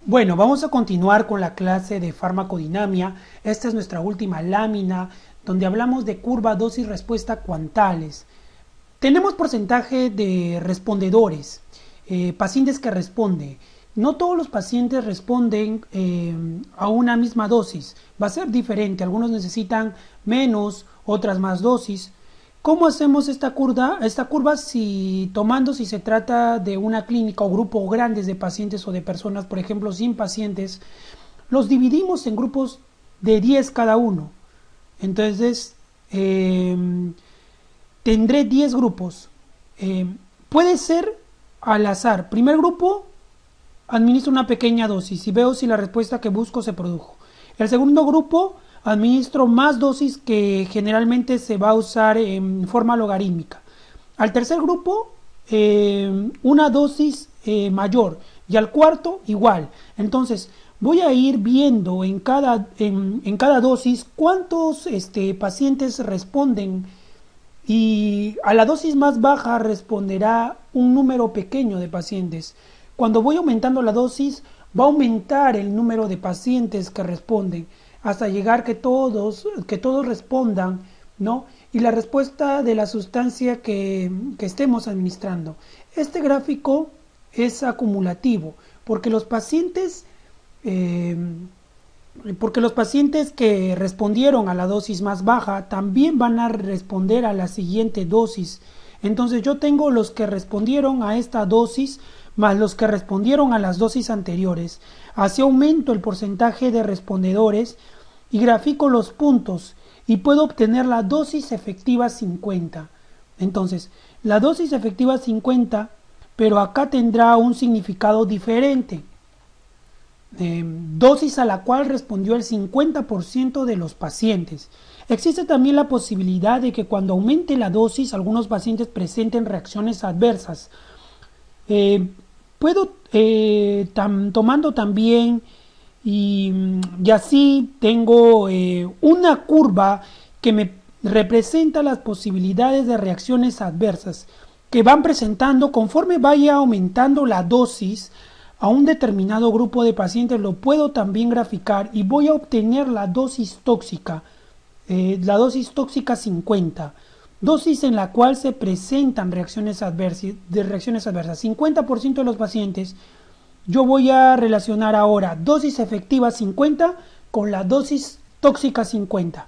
Bueno, vamos a continuar con la clase de farmacodinamia. Esta es nuestra última lámina donde hablamos de curva dosis-respuesta cuantales. Tenemos porcentaje de respondedores, pacientes que responden. No todos los pacientes responden a una misma dosis. Va a ser diferente. Algunos necesitan menos, otras más dosis. ¿Cómo hacemos esta curva? Si se trata de una clínica o grupo grandes de pacientes o de personas, por ejemplo, 100 pacientes, los dividimos en grupos de 10 cada uno. Entonces, tendré 10 grupos. Puede ser al azar. Primer grupo, administro una pequeña dosis y veo si la respuesta que busco se produjo. El segundo grupo, administro más dosis que generalmente se va a usar en forma logarítmica. Al tercer grupo, una dosis mayor. Y al cuarto, igual. Entonces, voy a ir viendo en cada dosis cuántos pacientes responden, y a la dosis más baja responderá un número pequeño de pacientes. Cuando voy aumentando la dosis, va a aumentar el número de pacientes que responden hasta llegar que todos respondan, ¿no? Y la respuesta de la sustancia que estemos administrando. Este gráfico es acumulativo porque los pacientes que respondieron a la dosis más baja también van a responder a la siguiente dosis. Entonces yo tengo los que respondieron a esta dosis más los que respondieron a las dosis anteriores. Así aumento el porcentaje de respondedores y grafico los puntos y puedo obtener la dosis efectiva 50. Entonces, la dosis efectiva 50, pero acá tendrá un significado diferente. Dosis a la cual respondió el 50% de los pacientes. Existe también la posibilidad de que cuando aumente la dosis algunos pacientes presenten reacciones adversas. Puedo tomando también y así tengo una curva que me representa las posibilidades de reacciones adversas que van presentando conforme vaya aumentando la dosis a un determinado grupo de pacientes. Lo puedo también graficar y voy a obtener la dosis tóxica 50, dosis en la cual se presentan reacciones adversas. 50% de los pacientes. Yo voy a relacionar ahora dosis efectiva 50 con la dosis tóxica 50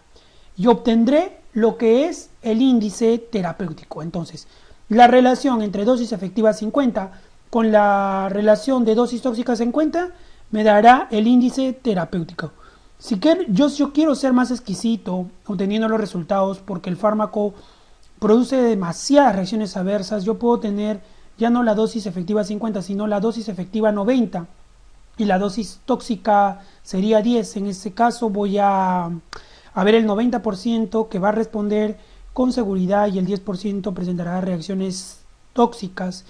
y obtendré lo que es el índice terapéutico. Entonces, la relación entre dosis efectiva 50 con la relación de dosis tóxica 50 me dará el índice terapéutico. Yo quiero ser más exquisito obteniendo los resultados porque el fármaco produce demasiadas reacciones adversas. Yo puedo tener ya no la dosis efectiva 50, sino la dosis efectiva 90 y la dosis tóxica sería 10. En este caso voy a ver el 90% que va a responder con seguridad y el 10% presentará reacciones tóxicas.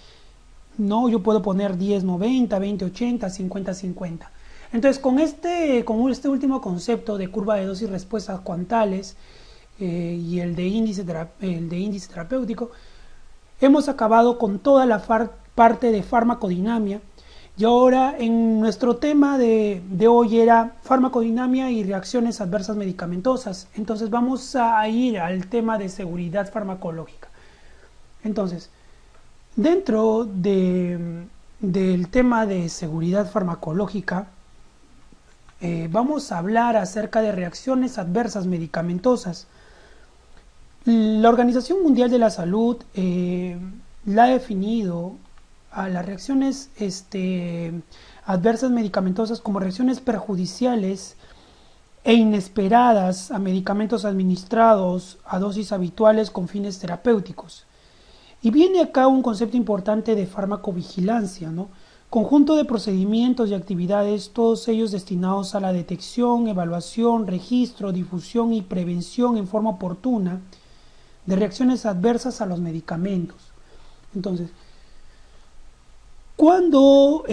No, yo puedo poner 10-90, 20-80, 50-50. Entonces, con este último concepto de curva de dosis respuestas cuantales y el de índice terapéutico, hemos acabado con toda la parte de farmacodinamia. Y ahora en nuestro tema de hoy era farmacodinamia y reacciones adversas medicamentosas. Entonces vamos a ir al tema de seguridad farmacológica. Entonces, dentro del tema de seguridad farmacológica, vamos a hablar acerca de reacciones adversas medicamentosas. La Organización Mundial de la Salud la ha definido a las reacciones adversas medicamentosas como reacciones perjudiciales e inesperadas a medicamentos administrados a dosis habituales con fines terapéuticos. Y viene acá un concepto importante de farmacovigilancia, ¿no? Conjunto de procedimientos y actividades, todos ellos destinados a la detección, evaluación, registro, difusión y prevención en forma oportuna de reacciones adversas a los medicamentos. Entonces, cuando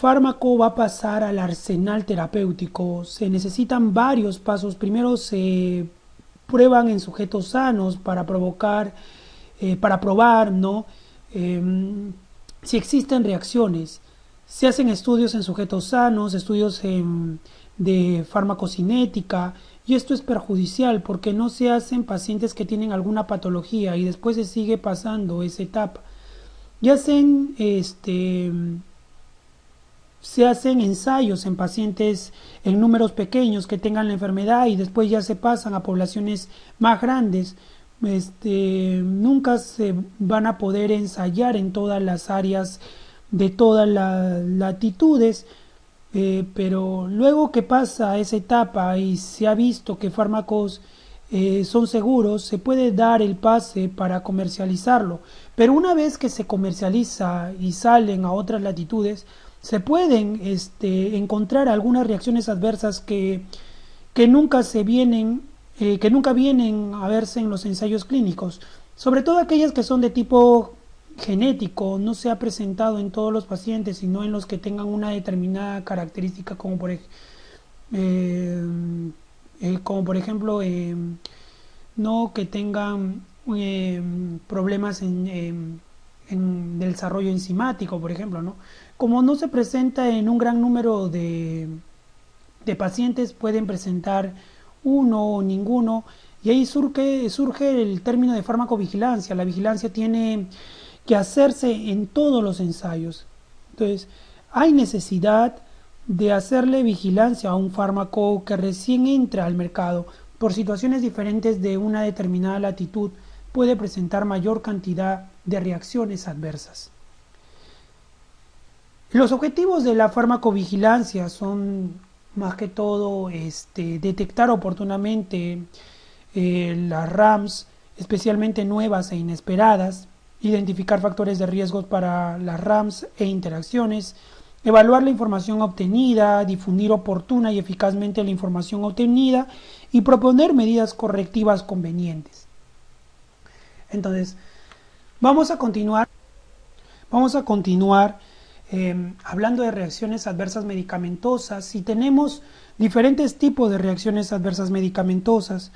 fármaco va a pasar al arsenal terapéutico, se necesitan varios pasos. Primero se prueban en sujetos sanos para probar, ¿no? Si existen reacciones. Se hacen estudios en sujetos sanos, de farmacocinética, y esto es perjudicial porque no se hacen pacientes que tienen alguna patología y después se sigue pasando esa etapa. Ya se hacen ensayos en pacientes en números pequeños que tengan la enfermedad y después ya se pasan a poblaciones más grandes. Nunca se van a poder ensayar en todas las áreas de todas las latitudes, pero luego que pasa esa etapa y se ha visto que fármacos son seguros, se puede dar el pase para comercializarlo. Pero una vez que se comercializa y salen a otras latitudes, se pueden encontrar algunas reacciones adversas que nunca que nunca vienen a verse en los ensayos clínicos, sobre todo aquellas que son de tipo genético, no se ha presentado en todos los pacientes, sino en los que tengan una determinada característica, como por ejemplo no que tengan problemas en el desarrollo enzimático, por ejemplo, ¿no? Como no se presenta en un gran número de pacientes, pueden presentar uno o ninguno, y ahí surge el término de farmacovigilancia. La vigilancia tiene que hacerse en todos los ensayos. Entonces, hay necesidad de hacerle vigilancia a un fármaco que recién entra al mercado por situaciones diferentes de una determinada latitud, puede presentar mayor cantidad de reacciones adversas. Los objetivos de la farmacovigilancia son más que todo detectar oportunamente las RAMs, especialmente nuevas e inesperadas, identificar factores de riesgo para las RAMs e interacciones, evaluar la información obtenida, difundir oportuna y eficazmente la información obtenida y proponer medidas correctivas convenientes. Entonces, vamos a continuar hablando de reacciones adversas medicamentosas, y tenemos diferentes tipos de reacciones adversas medicamentosas.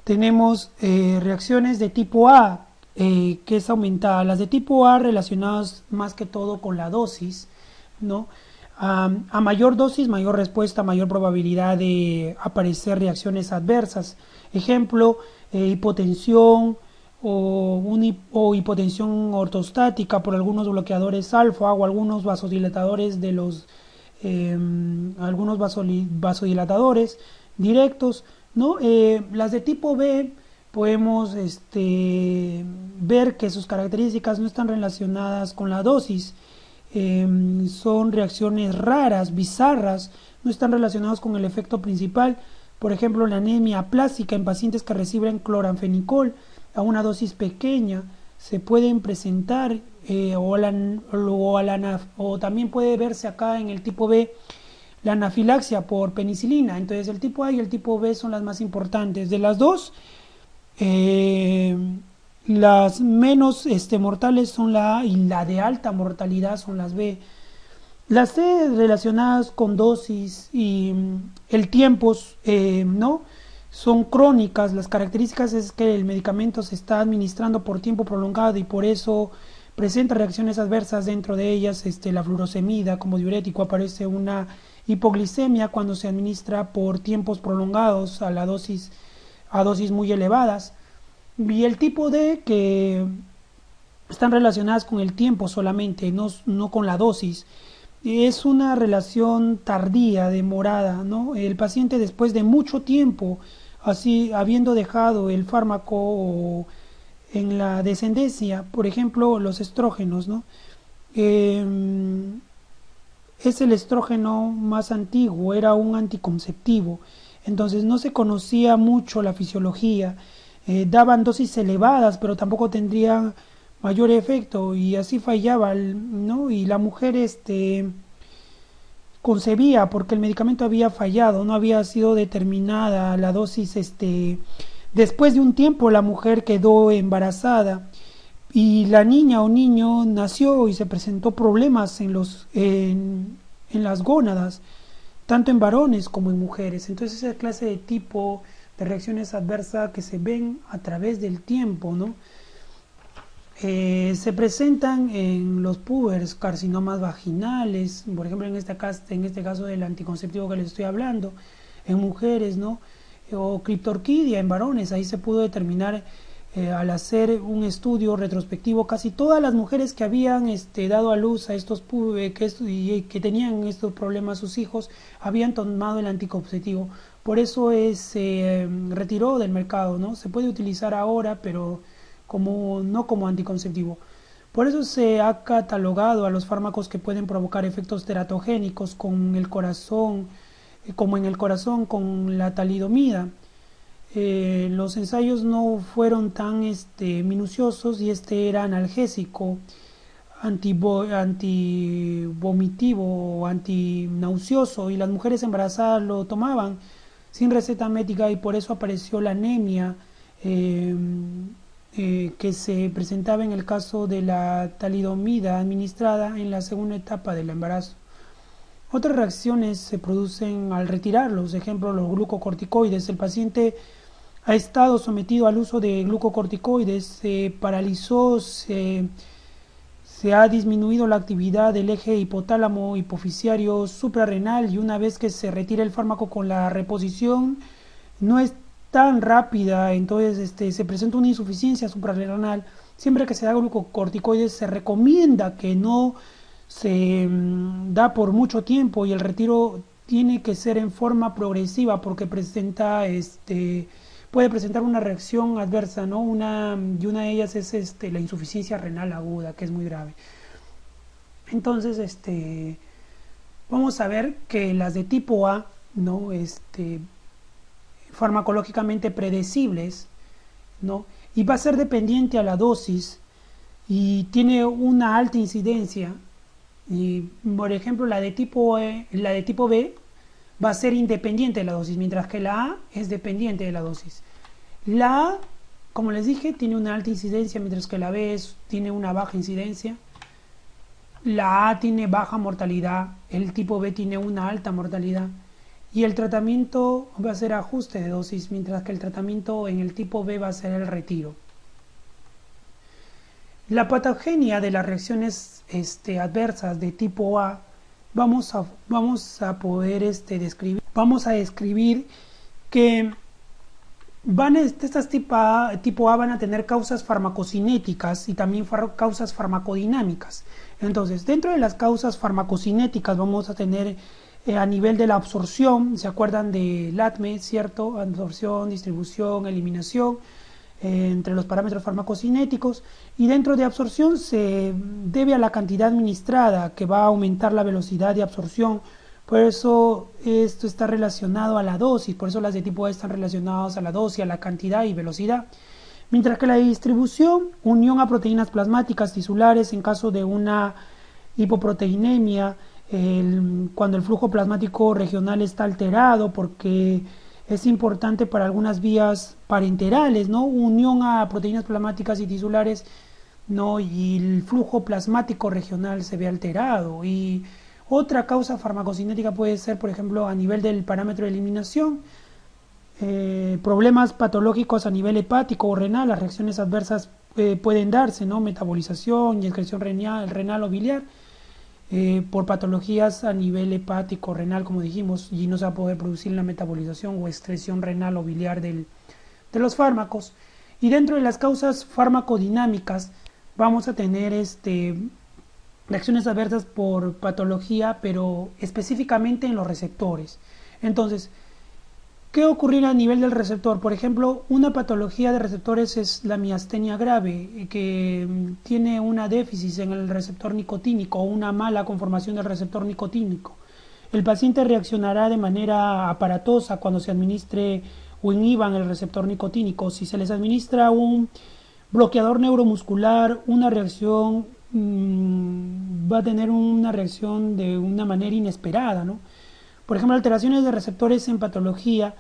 Tenemos reacciones de tipo A, que es aumentada. Las de tipo A relacionadas más que todo con la dosis, ¿no? A mayor dosis, mayor respuesta, mayor probabilidad de aparecer reacciones adversas. Ejemplo, hipotensión o hipotensión ortostática por algunos bloqueadores alfa o algunos vasodilatadores vasodilatadores directos, ¿no? Las de tipo B podemos ver que sus características no están relacionadas con la dosis, son reacciones raras, bizarras, no están relacionadas con el efecto principal. Por ejemplo, la anemia plástica en pacientes que reciben cloranfenicol a una dosis pequeña se pueden presentar, o también puede verse acá en el tipo B la anafilaxia por penicilina. Entonces el tipo A y el tipo B son las más importantes. De las dos, las menos mortales son la A y la de alta mortalidad son las B. Las C relacionadas con dosis y el tiempo, ¿no? Son crónicas. Las características es que el medicamento se está administrando por tiempo prolongado y por eso presenta reacciones adversas. Dentro de ellas la furosemida como diurético, aparece una hipoglicemia cuando se administra por tiempos prolongados a dosis muy elevadas. Y el tipo D, que están relacionadas con el tiempo solamente, no con la dosis. Es una relación tardía, demorada, ¿no? El paciente, después de mucho tiempo, así habiendo dejado el fármaco en la descendencia, por ejemplo, los estrógenos, ¿no? Es el estrógeno más antiguo, era un anticonceptivo, entonces no se conocía mucho la fisiología, daban dosis elevadas, pero tampoco tendrían mayor efecto, y así fallaba, ¿no? Y la mujer concebía porque el medicamento había fallado, no había sido determinada la dosis. Después de un tiempo la mujer quedó embarazada y la niña o niño nació y se presentó problemas en las gónadas, tanto en varones como en mujeres. Entonces esa clase de tipo de reacciones adversas que se ven a través del tiempo, ¿no? Se presentan en los pubers carcinomas vaginales, por ejemplo en este caso del anticonceptivo que les estoy hablando, en mujeres, ¿no? O criptorquidia en varones. Ahí se pudo determinar al hacer un estudio retrospectivo, casi todas las mujeres que habían dado a luz a estos que tenían estos problemas sus hijos habían tomado el anticonceptivo. Por eso se retiró del mercado, ¿no? Se puede utilizar ahora, pero no como anticonceptivo. Por eso se ha catalogado a los fármacos que pueden provocar efectos teratogénicos con el corazón, como en el corazón con la talidomida. Los ensayos no fueron tan minuciosos y era analgésico, antivomitivo o antinauseoso, y las mujeres embarazadas lo tomaban sin receta médica, y por eso apareció la anemia que se presentaba en el caso de la talidomida administrada en la segunda etapa del embarazo. Otras reacciones se producen al retirarlos, ejemplo los glucocorticoides. El paciente ha estado sometido al uso de glucocorticoides, se paralizó, se ha disminuido la actividad del eje hipotálamo hipoficiario suprarrenal, y una vez que se retira el fármaco con la reposición no es tan rápida, entonces se presenta una insuficiencia suprarrenal. Siempre que se da glucocorticoides se recomienda que no se da por mucho tiempo, y el retiro tiene que ser en forma progresiva porque puede presentar una reacción adversa, ¿no? Y una de ellas es la insuficiencia renal aguda, que es muy grave. Entonces vamos a ver que las de tipo A, ¿no? Farmacológicamente predecibles, ¿no? Y va a ser dependiente a la dosis y tiene una alta incidencia. Y por ejemplo la de tipo B va a ser independiente de la dosis, mientras que la A es dependiente de la dosis. La A, como les dije, tiene una alta incidencia, mientras que la B tiene una baja incidencia. La A tiene baja mortalidad, el tipo B tiene una alta mortalidad. Y el tratamiento va a ser ajuste de dosis, mientras que el tratamiento en el tipo B va a ser el retiro. La patogenia de las reacciones adversas de tipo A vamos a poder describir que estas tipo A van a tener causas farmacocinéticas y también causas farmacodinámicas. Entonces, dentro de las causas farmacocinéticas vamos a tener a nivel de la absorción, ¿se acuerdan del ATME, cierto? Absorción, distribución, eliminación, entre los parámetros farmacocinéticos. Y dentro de absorción se debe a la cantidad administrada, que va a aumentar la velocidad de absorción. Por eso esto está relacionado a la dosis, por eso las de tipo A están relacionadas a la dosis, a la cantidad y velocidad. Mientras que la distribución, unión a proteínas plasmáticas tisulares en caso de una hipoproteinemia, cuando el flujo plasmático regional está alterado, porque es importante para algunas vías parenterales, ¿no? Unión a proteínas plasmáticas y tisulares, ¿no? Y el flujo plasmático regional se ve alterado. Y otra causa farmacocinética puede ser, por ejemplo, a nivel del parámetro de eliminación, problemas patológicos a nivel hepático o renal. Las reacciones adversas pueden darse, ¿no? Metabolización y excreción renal o biliar, por patologías a nivel hepático renal, como dijimos, y no se va a poder producir la metabolización o excreción renal o biliar de los fármacos. Y dentro de las causas farmacodinámicas vamos a tener reacciones adversas por patología, pero específicamente en los receptores. Entonces, ¿qué ocurrirá a nivel del receptor? Por ejemplo, una patología de receptores es la miastenia grave, que tiene una déficit en el receptor nicotínico o una mala conformación del receptor nicotínico. El paciente reaccionará de manera aparatosa cuando se administre o inhiban el receptor nicotínico. Si se les administra un bloqueador neuromuscular, una reacción va a tener una reacción de una manera inesperada, ¿no? Por ejemplo, alteraciones de receptores en patología,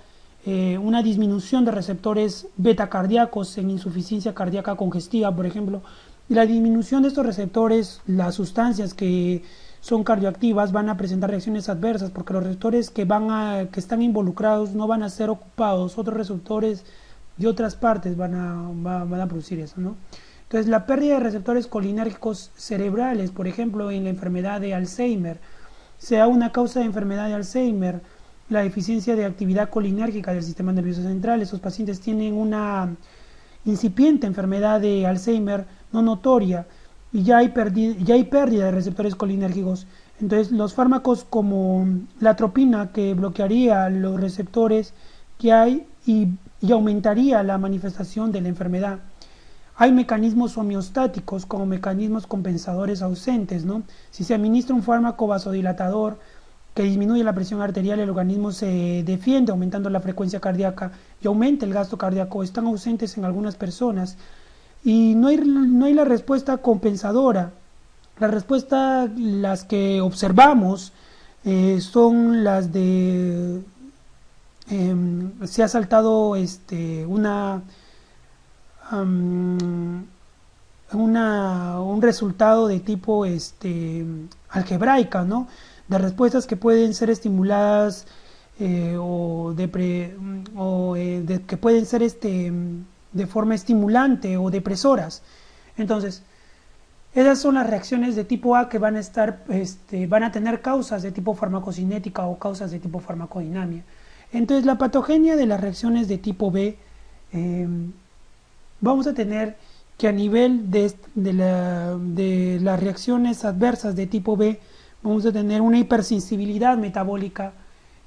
una disminución de receptores beta cardíacos en insuficiencia cardíaca congestiva, por ejemplo. La disminución de estos receptores, las sustancias que son cardioactivas van a presentar reacciones adversas, porque los receptores que están involucrados no van a ser ocupados, otros receptores de otras partes van a producir eso, ¿no? Entonces, la pérdida de receptores colinérgicos cerebrales, por ejemplo, en la enfermedad de Alzheimer, sea una causa de enfermedad de Alzheimer, la deficiencia de actividad colinérgica del sistema nervioso central. Esos pacientes tienen una incipiente enfermedad de Alzheimer no notoria y ya hay pérdida de receptores colinérgicos. Entonces, los fármacos como la atropina, que bloquearía los receptores que hay y aumentaría la manifestación de la enfermedad. Hay mecanismos homeostáticos como mecanismos compensadores ausentes, ¿no? Si se administra un fármaco vasodilatador que disminuye la presión arterial, el organismo se defiende aumentando la frecuencia cardíaca y aumenta el gasto cardíaco. Están ausentes en algunas personas y no hay la respuesta compensadora. La respuesta, las que observamos, son las de se ha saltado un resultado de tipo algebraica, ¿no? De respuestas que pueden ser estimuladas que pueden ser de forma estimulante o depresoras. Entonces, esas son las reacciones de tipo A que van a tener causas de tipo farmacocinética o causas de tipo farmacodinamia. Entonces, la patogenia de las reacciones de tipo B, vamos a tener que a nivel de las reacciones adversas de tipo B, vamos a tener una hipersensibilidad metabólica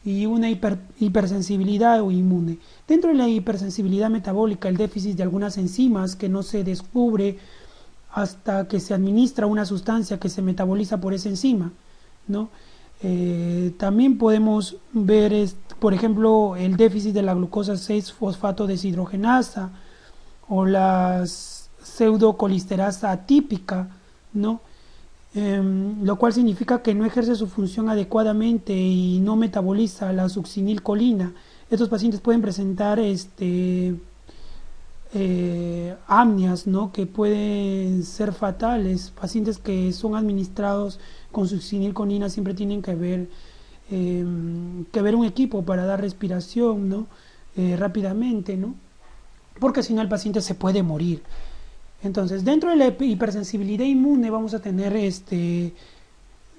y una hipersensibilidad o inmune. Dentro de la hipersensibilidad metabólica, el déficit de algunas enzimas que no se descubre hasta que se administra una sustancia que se metaboliza por esa enzima, ¿no? También podemos ver, por ejemplo, el déficit de la glucosa 6-fosfato deshidrogenasa o la pseudocolisterasa atípica, ¿no? Lo cual significa que no ejerce su función adecuadamente y no metaboliza la succinilcolina. Estos pacientes pueden presentar apnias, ¿no? Que pueden ser fatales. Pacientes que son administrados con succinilcolina siempre tienen que ver un equipo para dar respiración, ¿no? Rápidamente, ¿no? Porque si no el paciente se puede morir. Entonces, dentro de la hipersensibilidad inmune vamos a tener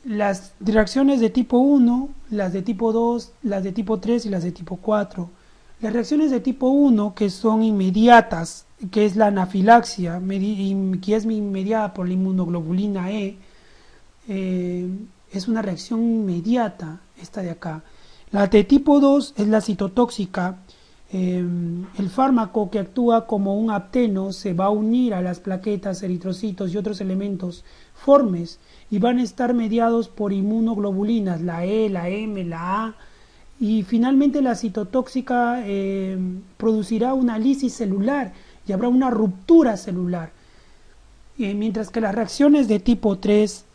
las reacciones de tipo 1, las de tipo 2, las de tipo 3 y las de tipo 4. Las reacciones de tipo 1, que son inmediatas, que es la anafilaxia, que es mediada por la inmunoglobulina E, es una reacción inmediata, esta de acá. La de tipo 2 es la citotóxica. El fármaco, que actúa como un apteno, se va a unir a las plaquetas, eritrocitos y otros elementos formes y van a estar mediados por inmunoglobulinas, la E, la M, la A, y finalmente la citotóxica producirá una lisis celular y habrá una ruptura celular. Mientras que las reacciones de tipo 3,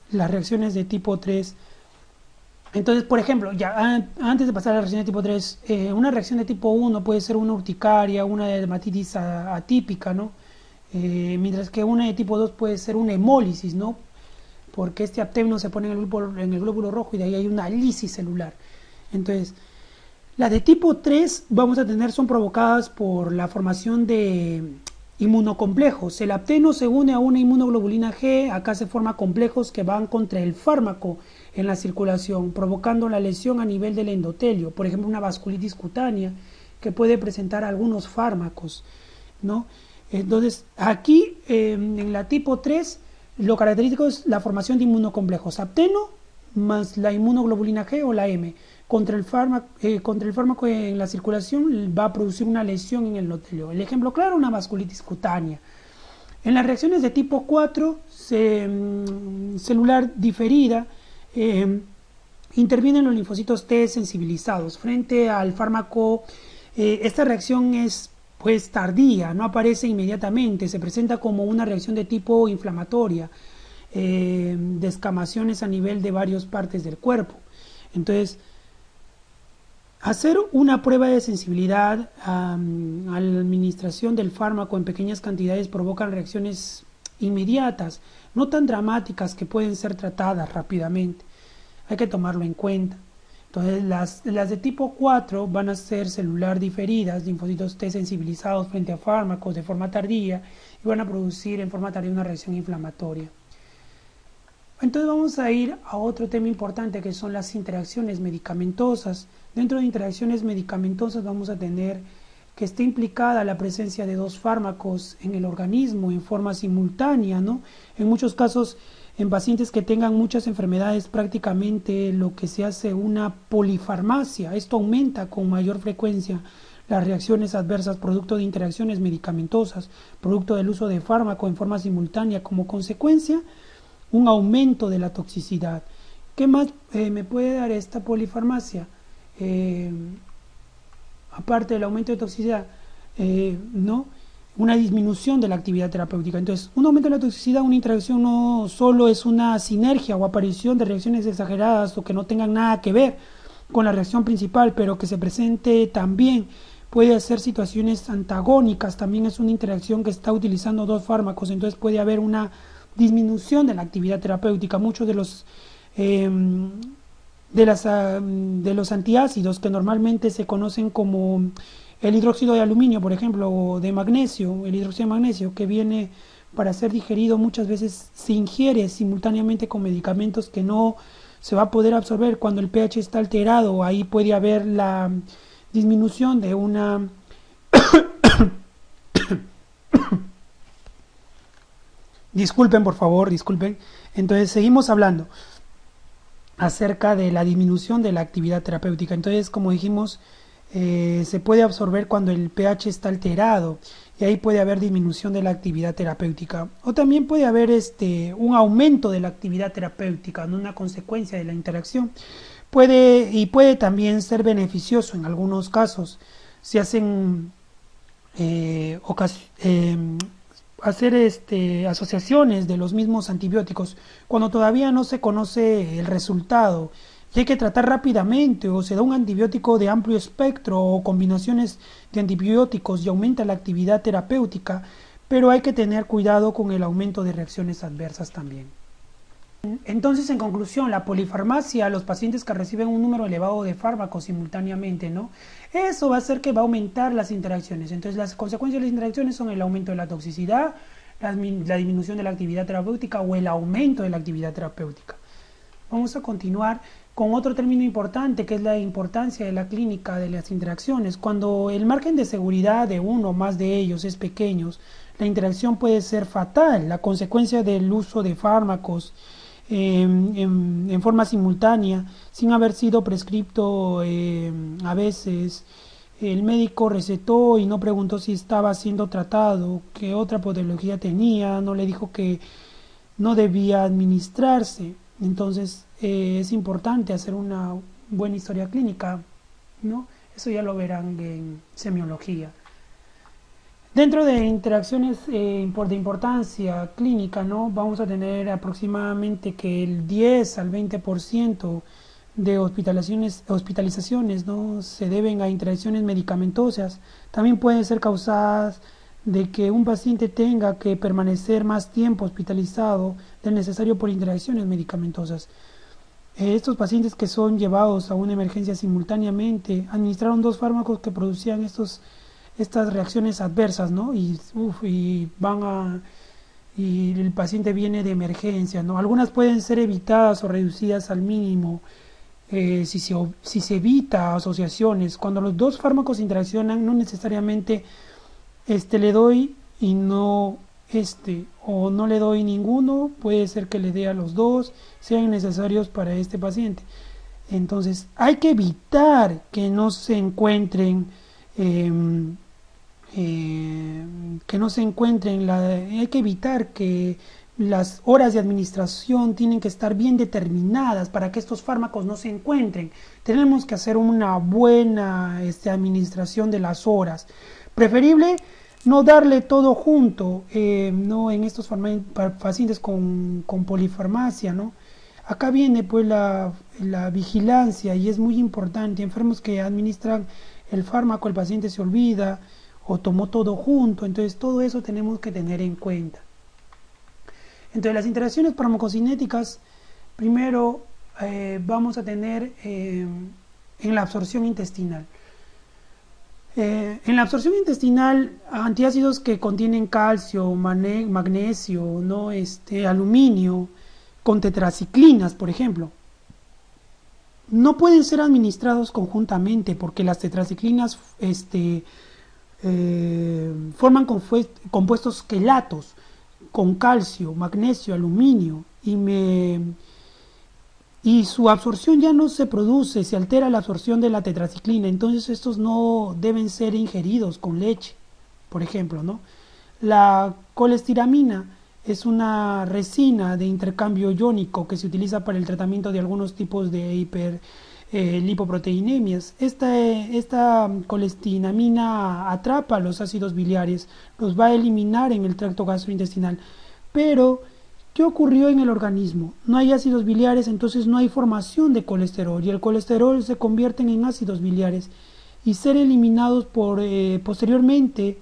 entonces, por ejemplo, ya antes de pasar a la reacción de tipo 3, una reacción de tipo 1 puede ser una urticaria, una dermatitis atípica, ¿no? Mientras que una de tipo 2 puede ser una hemólisis, ¿no? Porque este apteno se pone en el glóbulo rojo y de ahí hay una lisis celular. Entonces, las de tipo 3 son provocadas por la formación de inmunocomplejos. El apteno se une a una inmunoglobulina G, acá se forman complejos que van contra el fármaco en la circulación, provocando la lesión a nivel del endotelio, por ejemplo una vasculitis cutánea que puede presentar algunos fármacos, ¿no? Entonces aquí en la tipo 3 lo característico es la formación de inmunocomplejos, apteno más la inmunoglobulina G o la M. Contra el fármaco en la circulación va a producir una lesión en el endotelio. El ejemplo claro, una vasculitis cutánea. En las reacciones de tipo 4, celular diferida, intervienen los linfocitos T sensibilizados frente al fármaco. Esta reacción es pues tardía, no aparece inmediatamente, se presenta como una reacción de tipo inflamatoria, descamaciones a nivel de varias partes del cuerpo. Entonces, hacer una prueba de sensibilidad a la administración del fármaco en pequeñas cantidades provocan reacciones inmediatas, no tan dramáticas, que pueden ser tratadas rápidamente. Hay que tomarlo en cuenta. Entonces las de tipo 4 van a ser celular diferidas, linfocitos T sensibilizados frente a fármacos de forma tardía y van a producir en forma tardía una reacción inflamatoria. Entonces vamos a ir a otro tema importante que son las interacciones medicamentosas. Dentro de interacciones medicamentosas vamos a tener que esté implicada la presencia de dos fármacos en el organismo en forma simultánea, ¿no? En muchos casos, en pacientes que tengan muchas enfermedades, prácticamente lo que se hace una polifarmacia. Esto aumenta con mayor frecuencia las reacciones adversas producto de interacciones medicamentosas, producto del uso de fármaco en forma simultánea, como consecuencia un aumento de la toxicidad. ¿Qué más me puede dar esta polifarmacia? Aparte del aumento de toxicidad, ¿no? Una disminución de la actividad terapéutica. Entonces, un aumento de la toxicidad, una interacción no solo es una sinergia o aparición de reacciones exageradas o que no tengan nada que ver con la reacción principal, pero que se presente también, puede hacer situaciones antagónicas, también es una interacción que está utilizando dos fármacos, entonces puede haber una disminución de la actividad terapéutica. Muchos de los antiácidos que normalmente se conocen como el hidróxido de aluminio, por ejemplo, o de magnesio, el hidróxido de magnesio que viene para ser digerido, muchas veces se ingiere simultáneamente con medicamentos que no se va a poder absorber cuando el pH está alterado. Ahí puede haber la disminución de una disculpen, por favor, disculpen. Entonces seguimos hablando acerca de la disminución de la actividad terapéutica. Entonces, como dijimos, se puede absorber cuando el pH está alterado y ahí puede haber disminución de la actividad terapéutica. O también puede haber un aumento de la actividad terapéutica, ¿no? Una consecuencia de la interacción. Puede también ser beneficioso en algunos casos. Se hacen hacer asociaciones de los mismos antibióticos cuando todavía no se conoce el resultado y hay que tratar rápidamente, o se da un antibiótico de amplio espectro o combinaciones de antibióticos y aumenta la actividad terapéutica, pero hay que tener cuidado con el aumento de reacciones adversas también. Entonces, en conclusión, la polifarmacia, los pacientes que reciben un número elevado de fármacos simultáneamente, ¿no? Eso va a hacer que va a aumentar las interacciones. Entonces, las consecuencias de las interacciones son el aumento de la toxicidad, la disminución de la actividad terapéutica o el aumento de la actividad terapéutica. Vamos a continuar con otro término importante, que es la importancia de la clínica de las interacciones. Cuando el margen de seguridad de uno o más de ellos es pequeño, la interacción puede ser fatal. La consecuencia del uso de fármacos en forma simultánea, sin haber sido prescripto, a veces el médico recetó y no preguntó si estaba siendo tratado, qué otra patología tenía, no le dijo que no debía administrarse. Entonces es importante hacer una buena historia clínica, ¿no? Eso ya lo verán en semiología. Dentro de interacciones de importancia clínica, ¿no? Vamos a tener aproximadamente que el 10 al 20% de hospitalizaciones, ¿no? Se deben a interacciones medicamentosas. También pueden ser causadas de que un paciente tenga que permanecer más tiempo hospitalizado del necesario por interacciones medicamentosas. Estos pacientes que son llevados a una emergencia simultáneamente administraron dos fármacos que producían estas reacciones adversas, ¿no? Y el paciente viene de emergencia, ¿no? Algunas pueden ser evitadas o reducidas al mínimo si se evita asociaciones. Cuando los dos fármacos interaccionan, no necesariamente le doy y no o no le doy ninguno, puede ser que le dé a los dos, sean necesarios para este paciente. Entonces hay que evitar que no se encuentren hay que evitar que las horas de administración tienen que estar bien determinadas para que estos fármacos no se encuentren. Tenemos que hacer una buena administración de las horas. Preferible no darle todo junto, no en estos pacientes con polifarmacia, ¿no? Acá viene pues la vigilancia, y es muy importante. Enfermos que administran el fármaco, el paciente se olvida o tomó todo junto, entonces todo eso tenemos que tener en cuenta. Entre las interacciones farmacocinéticas, primero vamos a tener en la absorción intestinal. En la absorción intestinal, antiácidos que contienen calcio, magnesio, ¿no? Aluminio, con tetraciclinas, por ejemplo, no pueden ser administrados conjuntamente porque las tetraciclinas forman compuestos quelatos con calcio, magnesio, aluminio y su absorción ya no se produce, se altera la absorción de la tetraciclina, entonces estos no deben ser ingeridos con leche, por ejemplo, ¿no? La colestiramina es una resina de intercambio iónico que se utiliza para el tratamiento de algunos tipos de lipoproteinemias. Esta colestinamina atrapa los ácidos biliares, los va a eliminar en el tracto gastrointestinal, pero ¿qué ocurrió en el organismo? No hay ácidos biliares, entonces no hay formación de colesterol y el colesterol se convierte en ácidos biliares y ser eliminados posteriormente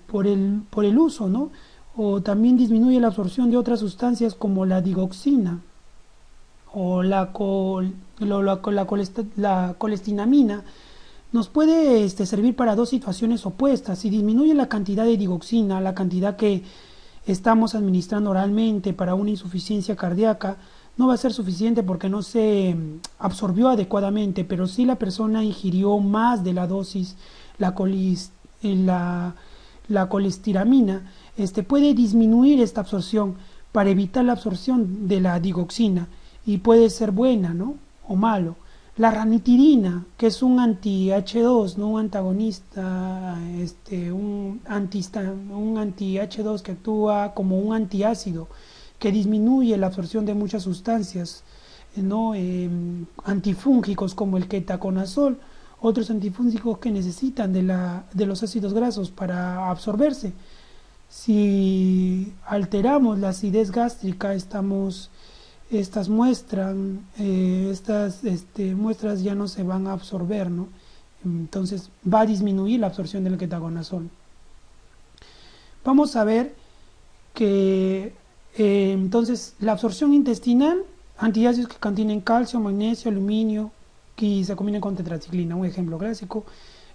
por el uso, ¿no? O también disminuye la absorción de otras sustancias como la digoxina o la colestinamina. Nos puede servir para dos situaciones opuestas. Si disminuye la cantidad de digoxina, la cantidad que estamos administrando oralmente para una insuficiencia cardíaca, no va a ser suficiente porque no se absorbió adecuadamente, pero si la persona ingirió más de la dosis, la colestiramina, puede disminuir esta absorción para evitar la absorción de la digoxina y puede ser buena, ¿no? O malo. La ranitidina, que es un anti-H2, ¿no? Un antagonista, un anti-H2 que actúa como un antiácido, que disminuye la absorción de muchas sustancias, ¿no? Antifúngicos como el ketoconazol, otros antifúngicos que necesitan de los ácidos grasos para absorberse. Si alteramos la acidez gástrica, estas muestras ya no se van a absorber, ¿no? Entonces va a disminuir la absorción del ketoconazol. Vamos a ver que entonces la absorción intestinal, antiácidos que contienen calcio, magnesio, aluminio, que se combinan con tetraciclina, un ejemplo clásico.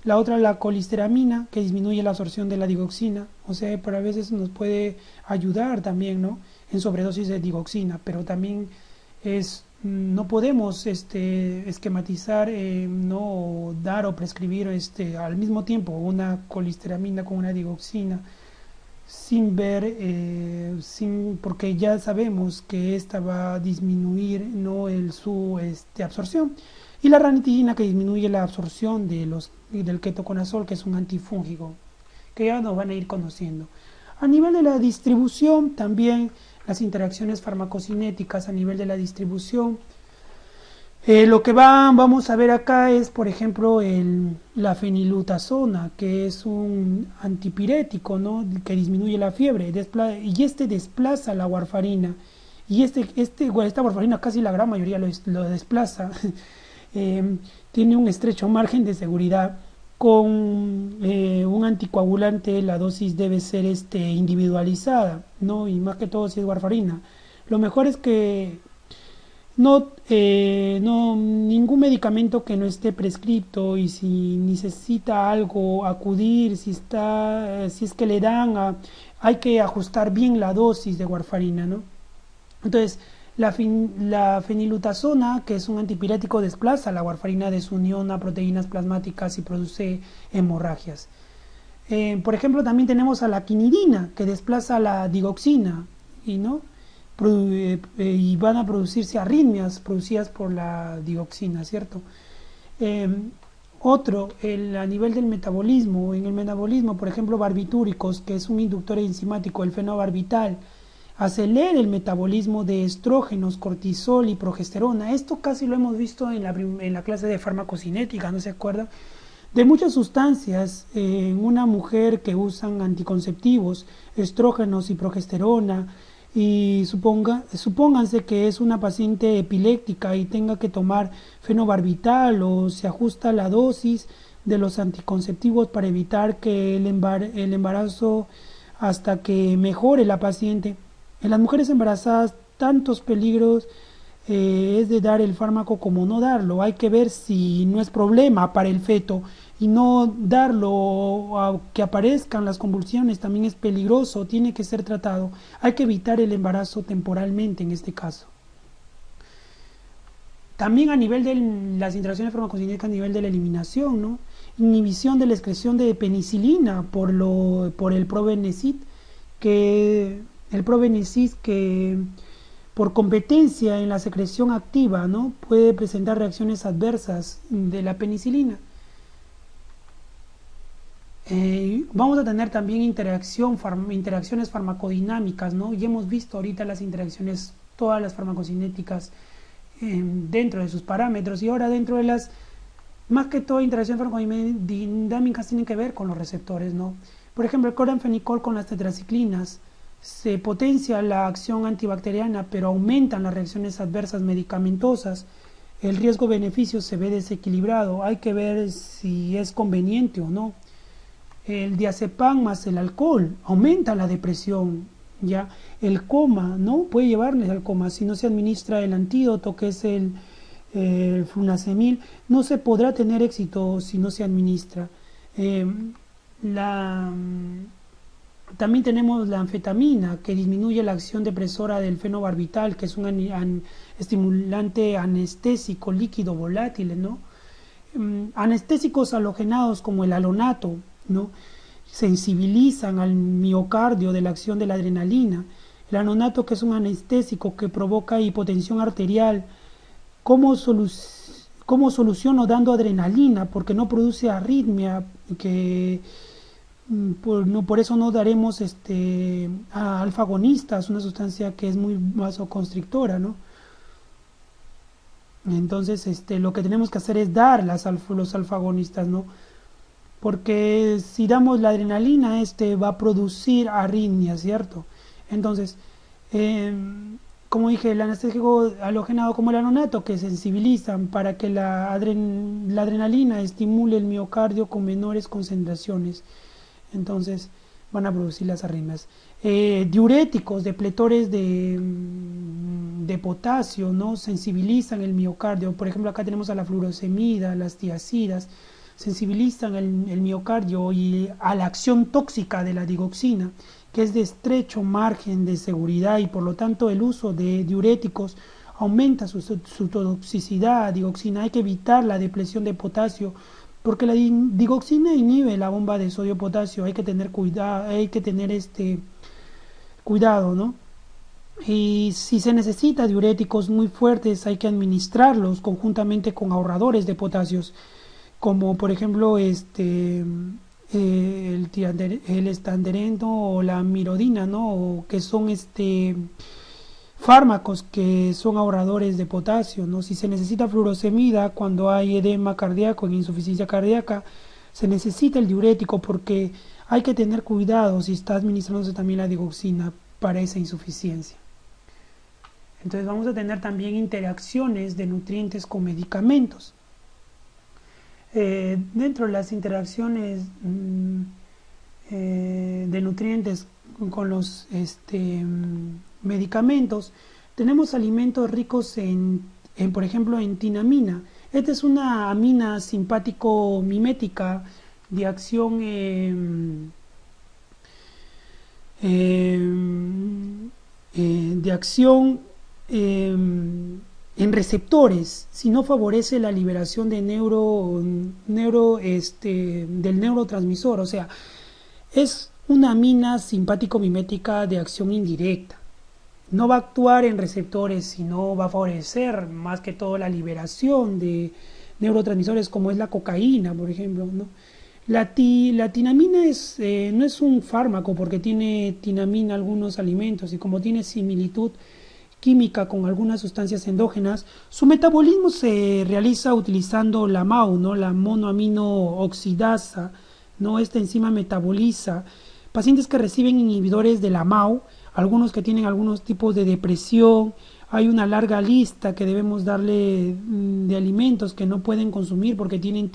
La otra, la colestiramina, que disminuye la absorción de la digoxina, o sea, pero a veces nos puede ayudar también, ¿no? En sobredosis de digoxina, pero también no podemos esquematizar, no dar o prescribir al mismo tiempo una colestiramina con una digoxina sin ver, porque ya sabemos que esta va a disminuir, ¿no? su absorción. Y la ranitidina, que disminuye la absorción del ketoconazol, que es un antifúngico, que ya nos van a ir conociendo. A nivel de la distribución, también las interacciones farmacocinéticas a nivel de la distribución. Lo que vamos a ver acá es, por ejemplo, la fenilutazona, que es un antipirético, ¿no? Que disminuye la fiebre y desplaza la warfarina. Y esta warfarina casi la gran mayoría lo desplaza. Tiene un estrecho margen de seguridad. Con un anticoagulante la dosis debe ser individualizada, ¿no? Y más que todo si es warfarina. Lo mejor es que ningún medicamento que no esté prescrito, y si necesita algo acudir, si es que le dan, hay que ajustar bien la dosis de warfarina, ¿no? Entonces la fenilutazona, que es un antipirético, desplaza la warfarina de su unión a proteínas plasmáticas y produce hemorragias. Por ejemplo, también tenemos a la quinidina, que desplaza la digoxina y van a producirse arritmias producidas por la digoxina, ¿cierto? A nivel del metabolismo, en el metabolismo, por ejemplo, barbitúricos, que es un inductor enzimático, el fenobarbital, acelera el metabolismo de estrógenos, cortisol y progesterona. Esto casi lo hemos visto en la clase de farmacocinética, ¿no se acuerdan? De muchas sustancias en una mujer que usan anticonceptivos, estrógenos y progesterona, y supónganse que es una paciente epiléptica y tenga que tomar fenobarbital, o se ajusta la dosis de los anticonceptivos para evitar que el embarazo hasta que mejore la paciente. En las mujeres embarazadas, tantos peligros es de dar el fármaco como no darlo. Hay que ver si no es problema para el feto y no darlo a que aparezcan las convulsiones también es peligroso, tiene que ser tratado. Hay que evitar el embarazo temporalmente en este caso. También a nivel de las interacciones farmacocinéticas, a nivel de la eliminación, ¿no? Inhibición de la excreción de penicilina por el probenecid, que por competencia en la secreción activa, ¿no? Puede presentar reacciones adversas de la penicilina. Vamos a tener también interacciones farmacodinámicas, ¿no? Y hemos visto ahorita las interacciones, todas las farmacocinéticas dentro de sus parámetros, y ahora dentro de las, más que todo, interacciones farmacodinámicas tienen que ver con los receptores, ¿no? Por ejemplo, el cloranfenicol con las tetraciclinas se potencia la acción antibacteriana, pero aumentan las reacciones adversas medicamentosas. El riesgo-beneficio se ve desequilibrado, hay que ver si es conveniente o no. El diazepam más el alcohol aumenta la depresión, ya el coma, ¿no? Puede llevarles al coma si no se administra el antídoto, que es el flunazemil. No se podrá tener éxito si no se administra. También tenemos la anfetamina, que disminuye la acción depresora del fenobarbital, que es un estimulante anestésico líquido volátil, ¿no? Anestésicos halogenados como el halonato, ¿no? Sensibilizan al miocardio de la acción de la adrenalina. El halonato, que es un anestésico que provoca hipotensión arterial. ¿Cómo soluciono dando adrenalina? Porque no produce arritmia, que por eso no daremos a alfagonistas, una sustancia que es muy vasoconstrictora, ¿no? Entonces lo que tenemos que hacer es dar los alfagonistas, ¿no? Porque si damos la adrenalina, va a producir arritmia, ¿cierto? Entonces, como dije, el anestésico halogenado como el halonato, que sensibilizan para que la adrenalina estimule el miocardio con menores concentraciones. Entonces van a producir las arritmias. Diuréticos, depletores de potasio, ¿no? Sensibilizan el miocardio. Por ejemplo, acá tenemos a la furosemida, las tiazidas, sensibilizan el miocardio y a la acción tóxica de la digoxina, que es de estrecho margen de seguridad, y por lo tanto el uso de diuréticos aumenta su toxicidad. Digoxina, hay que evitar la depresión de potasio, porque la digoxina inhibe la bomba de sodio-potasio. Hay que tener cuidado, ¿no? Y si se necesita diuréticos muy fuertes, hay que administrarlos conjuntamente con ahorradores de potasios, como por ejemplo el estandereno o la mirodina, ¿no? O que son fármacos que son ahorradores de potasio, ¿no? Si se necesita furosemida cuando hay edema cardíaco, en insuficiencia cardíaca, se necesita el diurético, porque hay que tener cuidado si está administrándose también la digoxina para esa insuficiencia. Entonces vamos a tener también interacciones de nutrientes con medicamentos. Dentro de las interacciones de nutrientes con los medicamentos, tenemos alimentos ricos por ejemplo, en tinamina. Esta es una amina simpático-mimética de acción en receptores, si no favorece la liberación de del neurotransmisor. O sea, es una amina simpático-mimética de acción indirecta. No va a actuar en receptores, sino va a favorecer más que todo la liberación de neurotransmisores, como es la cocaína, por ejemplo, ¿no? La tinamina no es un fármaco, porque tiene tinamina algunos alimentos, y como tiene similitud química con algunas sustancias endógenas, su metabolismo se realiza utilizando la MAO, ¿no? La monoamino oxidasa, ¿no? Esta enzima metaboliza. Pacientes que reciben inhibidores de la MAO, algunos que tienen algunos tipos de depresión, hay una larga lista que debemos darle de alimentos que no pueden consumir porque tienen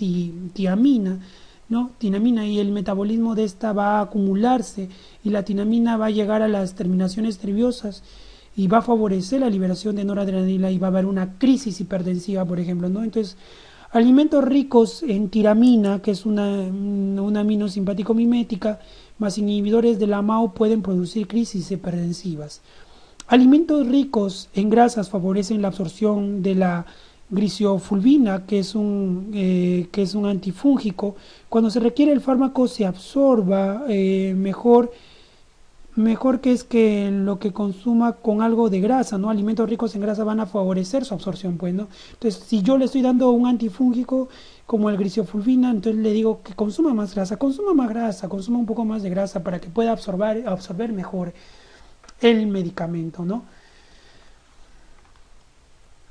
tiamina, ¿no? Tinamina, y el metabolismo de esta va a acumularse y la tinamina va a llegar a las terminaciones nerviosas y va a favorecer la liberación de noradrenalina y va a haber una crisis hipertensiva, por ejemplo, ¿no? Entonces, alimentos ricos en tiramina, que es una aminosimpático mimética, más inhibidores de la MAO pueden producir crisis hipertensivas. Alimentos ricos en grasas favorecen la absorción de la grisofulvina, que es un antifúngico. Cuando se requiere el fármaco se absorba mejor que es que lo que consuma con algo de grasa, ¿no? Alimentos ricos en grasa van a favorecer su absorción, pues, ¿no? Entonces, si yo le estoy dando un antifúngico como el grisofulvina, entonces le digo que consuma más grasa, consuma un poco más de grasa para que pueda absorber mejor el medicamento, ¿no?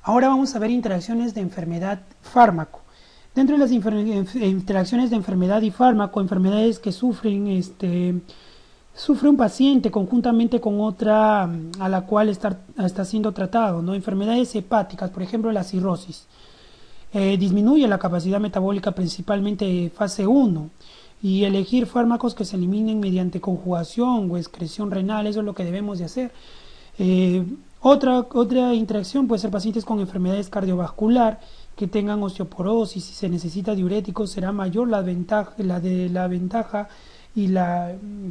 Ahora vamos a ver interacciones de enfermedad-fármaco. Dentro de las interacciones de enfermedad y fármaco, enfermedades que sufre un paciente conjuntamente con otra a la cual está siendo tratado, ¿no? Enfermedades hepáticas, por ejemplo la cirrosis. Disminuye la capacidad metabólica principalmente fase 1 y elegir fármacos que se eliminen mediante conjugación o excreción renal, eso es lo que debemos de hacer. Otra interacción puede ser pacientes con enfermedades cardiovascular que tengan osteoporosis. Si se necesita diuréticos será mayor la ventaja y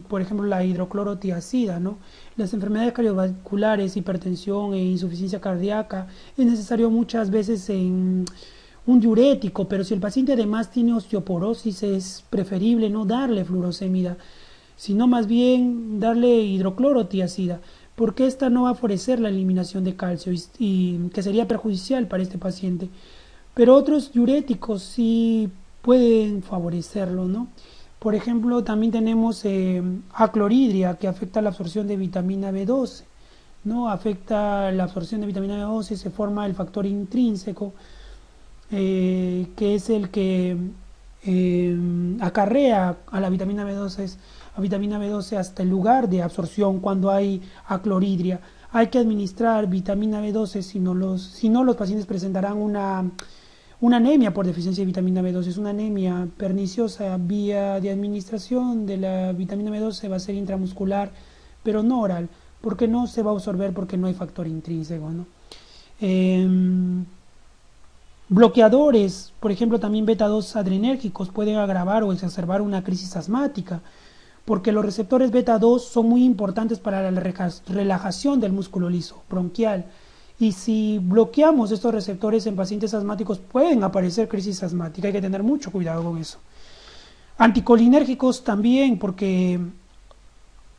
por ejemplo la hidroclorotiazida, ¿no? Las enfermedades cardiovasculares, hipertensión e insuficiencia cardíaca, es necesario muchas veces un diurético, pero si el paciente además tiene osteoporosis es preferible no darle furosemida, sino más bien darle hidroclorotiazida, porque esta no va a favorecer la eliminación de calcio y que sería perjudicial para este paciente. Pero otros diuréticos sí pueden favorecerlo, ¿no? Por ejemplo, también tenemos acloridria, que afecta la absorción de vitamina B12, ¿no? Afecta la absorción de vitamina B12, se forma el factor intrínseco, que es el que acarrea a la vitamina B12 hasta el lugar de absorción cuando hay acloridria. Hay que administrar vitamina B12, si no los pacientes presentarán una anemia por deficiencia de vitamina B12, es una anemia perniciosa. Vía de administración de la vitamina B12 va a ser intramuscular, pero no oral, porque no se va a absorber porque no hay factor intrínseco, ¿no? Bloqueadores, por ejemplo, también beta-2 adrenérgicos pueden agravar o exacerbar una crisis asmática, porque los receptores beta-2 son muy importantes para la relajación del músculo liso bronquial. Y si bloqueamos estos receptores en pacientes asmáticos pueden aparecer crisis asmática, hay que tener mucho cuidado con eso. Anticolinérgicos también, porque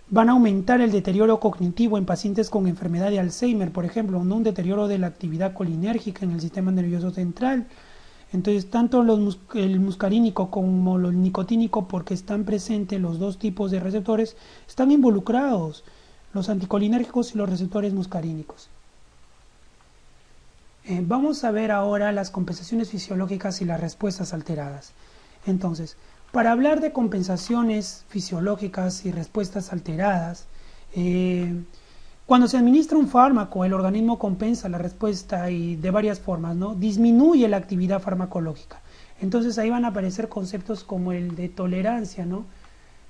van a aumentar el deterioro cognitivo en pacientes con enfermedad de Alzheimer, por ejemplo, ¿no? Un deterioro de la actividad colinérgica en el sistema nervioso central. Entonces, tanto el muscarínico como el nicotínico, porque están presentes los dos tipos de receptores, están involucrados, los anticolinérgicos y los receptores muscarínicos. Vamos a ver ahora las compensaciones fisiológicas y las respuestas alteradas. Entonces, para hablar de compensaciones fisiológicas y respuestas alteradas, cuando se administra un fármaco, el organismo compensa la respuesta y de varias formas, ¿no? Disminuye la actividad farmacológica. Entonces ahí van a aparecer conceptos como el de tolerancia, ¿no?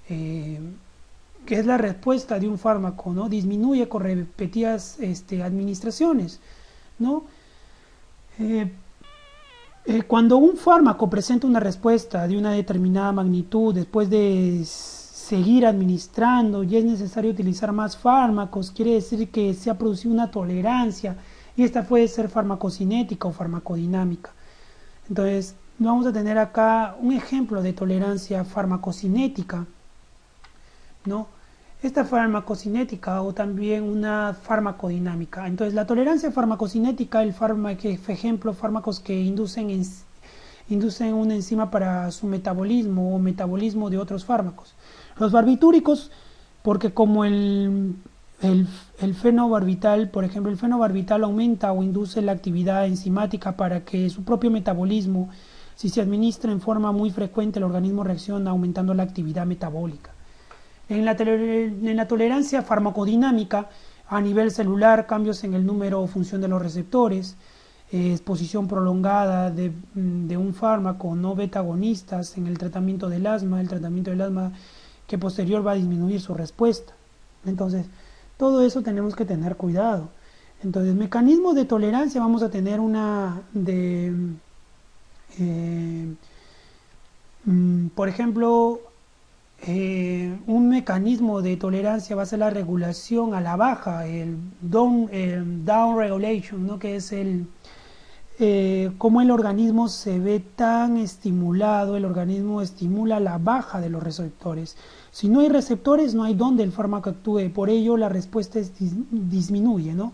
Que es la respuesta de un fármaco, ¿no? Disminuye con repetidas administraciones, ¿no? Cuando un fármaco presenta una respuesta de una determinada magnitud después de seguir administrando y es necesario utilizar más fármacos, quiere decir que se ha producido una tolerancia y esta puede ser farmacocinética o farmacodinámica. Entonces vamos a tener acá un ejemplo de tolerancia farmacocinética, ¿no? Esta farmacocinética o también una farmacodinámica. Entonces la tolerancia farmacocinética, ejemplo, fármacos que inducen una enzima para su metabolismo o metabolismo de otros fármacos. Los barbitúricos, porque como el fenobarbital, por ejemplo, el fenobarbital aumenta o induce la actividad enzimática para que su propio metabolismo, si se administra en forma muy frecuente, el organismo reacciona aumentando la actividad metabólica. En la tolerancia farmacodinámica, a nivel celular, cambios en el número o función de los receptores, exposición prolongada de un fármaco, no beta agonistas en el tratamiento del asma que posterior va a disminuir su respuesta. Entonces, Todo eso tenemos que tener cuidado. Entonces, mecanismos de tolerancia, vamos a tener por ejemplo, un mecanismo de tolerancia va a ser la regulación a la baja, el down regulation, ¿no? Que es cómo el organismo se ve tan estimulado, el organismo estimula la baja de los receptores. Si no hay receptores, no hay donde el fármaco actúe, por ello la respuesta disminuye, ¿no?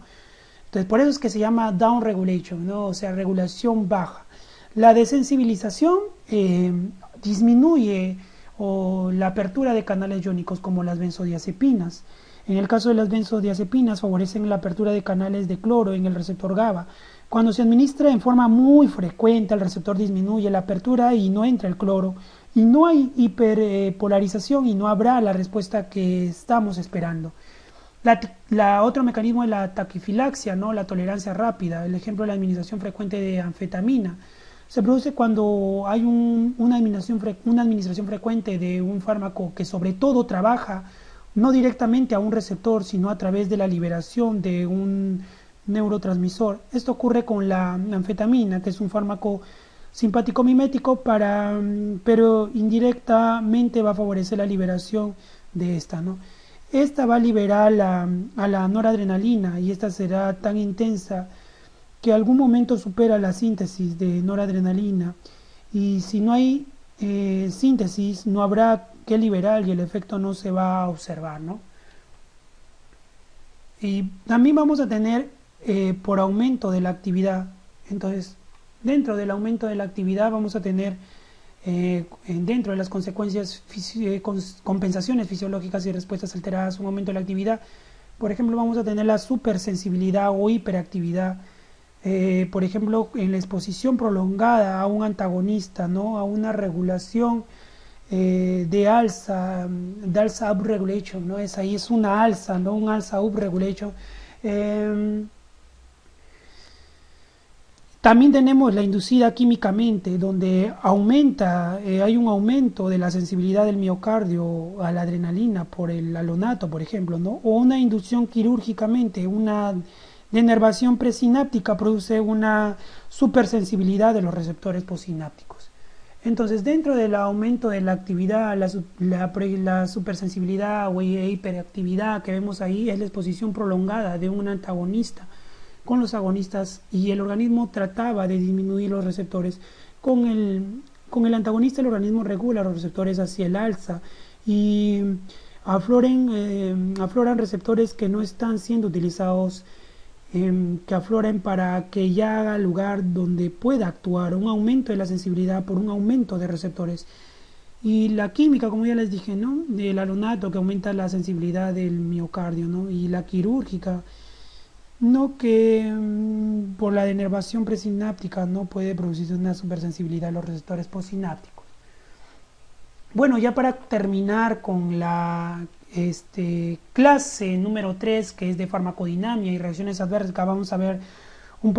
Entonces, por eso es que se llama down regulation, ¿no? O sea, regulación baja. La desensibilización disminuye la apertura de canales iónicos como las benzodiazepinas. En el caso de las benzodiazepinas favorecen la apertura de canales de cloro en el receptor GABA. Cuando se administra en forma muy frecuente, el receptor disminuye la apertura y no entra el cloro. Y no hay hiperpolarización y no habrá la respuesta que estamos esperando. Otro mecanismo es la taquifilaxia, ¿no? La tolerancia rápida. El ejemplo de la administración frecuente de anfetamina. Se produce cuando hay una administración frecuente de un fármaco que sobre todo trabaja no directamente a un receptor, sino a través de la liberación de un neurotransmisor. Esto ocurre con la anfetamina, que es un fármaco simpático mimético, pero indirectamente va a favorecer la liberación de esta, ¿no? Esta va a liberar a la noradrenalina y esta será tan intensa que algún momento supera la síntesis de noradrenalina, y si no hay síntesis no habrá que liberar y el efecto no se va a observar, ¿no? Y también vamos a tener por aumento de la actividad. Entonces, dentro del aumento de la actividad vamos a tener dentro de las consecuencias compensaciones fisiológicas y respuestas alteradas, un aumento de la actividad. Por ejemplo, vamos a tener la supersensibilidad o hiperactividad. Por ejemplo, en la exposición prolongada a un antagonista, ¿no? A una regulación de alza upregulation, ¿no? Es una alza, ¿no? Un alza upregulation. También tenemos la inducida químicamente, donde hay un aumento de la sensibilidad del miocardio a la adrenalina por el alonato, por ejemplo, ¿no? O una inducción quirúrgicamente, una denervación presináptica produce una supersensibilidad de los receptores postsinápticos. Entonces, dentro del aumento de la actividad, la supersensibilidad o hiperactividad que vemos ahí es la exposición prolongada de un antagonista con los agonistas, y el organismo trataba de disminuir los receptores. Con el antagonista el organismo regula los receptores hacia el alza y afloran receptores que no están siendo utilizados, que afloren para que ya haga lugar donde pueda actuar un aumento de la sensibilidad por un aumento de receptores. Y la química, como ya les dije, ¿no? Del alonato, que aumenta la sensibilidad del miocardio, ¿no? Y la quirúrgica, no, que por la denervación presináptica no puede producirse una supersensibilidad a los receptores postsinápticos. Bueno, ya para terminar con la clase número 3, que es de farmacodinamia y reacciones adversas, vamos a ver un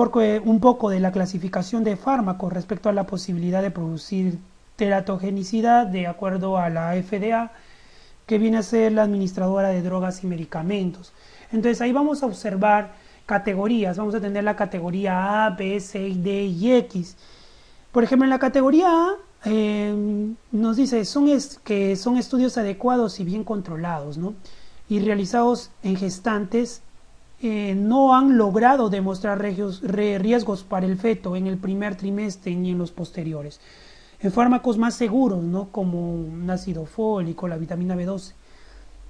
poco de la clasificación de fármacos respecto a la posibilidad de producir teratogenicidad de acuerdo a la FDA, que viene a ser la administradora de drogas y medicamentos. Entonces ahí vamos a observar categorías. Vamos a tener la categoría A, B, C, D y X. Por ejemplo, en la categoría A nos dice que son estudios adecuados y bien controlados, ¿no? Y realizados en gestantes, no han logrado demostrar riesgos para el feto en el primer trimestre ni en los posteriores. En fármacos más seguros, ¿no? Como un ácido fólico, la vitamina B12.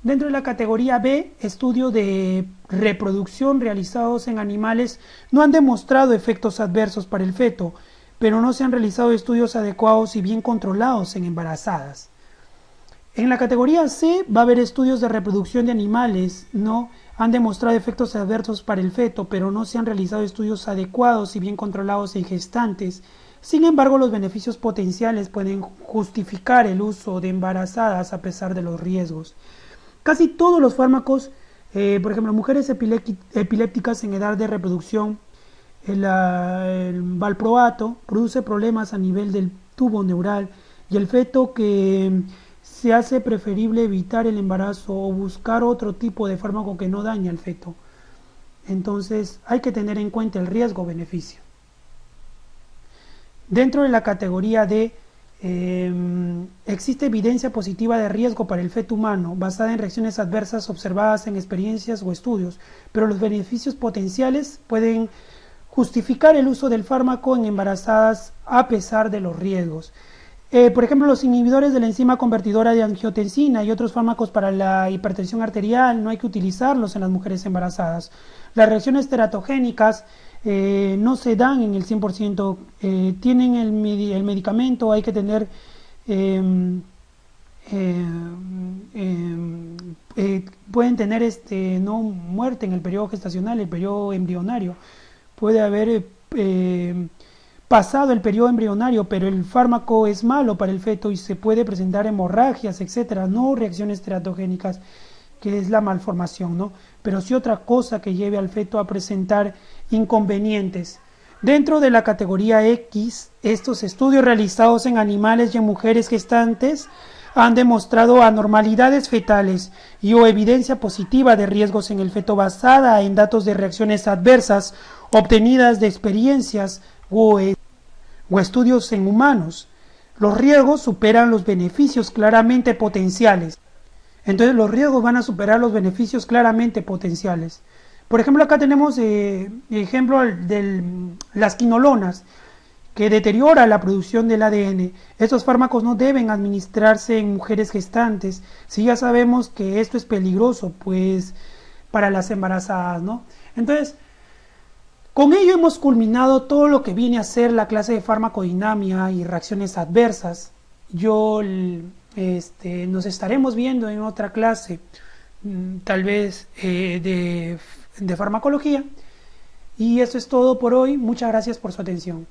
Dentro de la categoría B, estudios de reproducción realizados en animales no han demostrado efectos adversos para el feto, pero no se han realizado estudios adecuados y bien controlados en embarazadas. En la categoría C va a haber estudios de reproducción de animales, no han demostrado efectos adversos para el feto, pero no se han realizado estudios adecuados y bien controlados en gestantes. Sin embargo, los beneficios potenciales pueden justificar el uso de embarazadas a pesar de los riesgos. Casi todos los fármacos, por ejemplo, mujeres epilépticas en edad de reproducción, el valproato produce problemas a nivel del tubo neural, y el feto que se hace preferible evitar el embarazo o buscar otro tipo de fármaco que no dañe al feto. Entonces hay que tener en cuenta el riesgo-beneficio. Dentro de la categoría de existe evidencia positiva de riesgo para el feto humano basada en reacciones adversas observadas en experiencias o estudios, pero los beneficios potenciales pueden justificar el uso del fármaco en embarazadas a pesar de los riesgos. Por ejemplo, los inhibidores de la enzima convertidora de angiotensina y otros fármacos para la hipertensión arterial no hay que utilizarlos en las mujeres embarazadas. Las reacciones teratogénicas no se dan en el 100%, tienen el medicamento, hay que tener pueden tener no muerte en el periodo gestacional, el periodo embrionario. Puede haber pasado el periodo embrionario, pero el fármaco es malo para el feto y se puede presentar hemorragias, etcétera, no reacciones teratogénicas, que es la malformación, ¿no? Pero sí otra cosa que lleve al feto a presentar inconvenientes. Dentro de la categoría X, estos estudios realizados en animales y en mujeres gestantes han demostrado anormalidades fetales y o evidencia positiva de riesgos en el feto basada en datos de reacciones adversas obtenidas de experiencias o estudios en humanos. Los riesgos superan los beneficios claramente potenciales. Entonces los riesgos van a superar los beneficios claramente potenciales. Por ejemplo, acá tenemos ejemplo de las quinolonas, que deteriora la producción del ADN. Estos fármacos no deben administrarse en mujeres gestantes, si ya sabemos que esto es peligroso, pues, para las embarazadas, ¿no? Entonces, con ello hemos culminado todo lo que viene a ser la clase de farmacodinamia y reacciones adversas. Nos estaremos viendo en otra clase, tal vez de farmacología. Y eso es todo por hoy. Muchas gracias por su atención.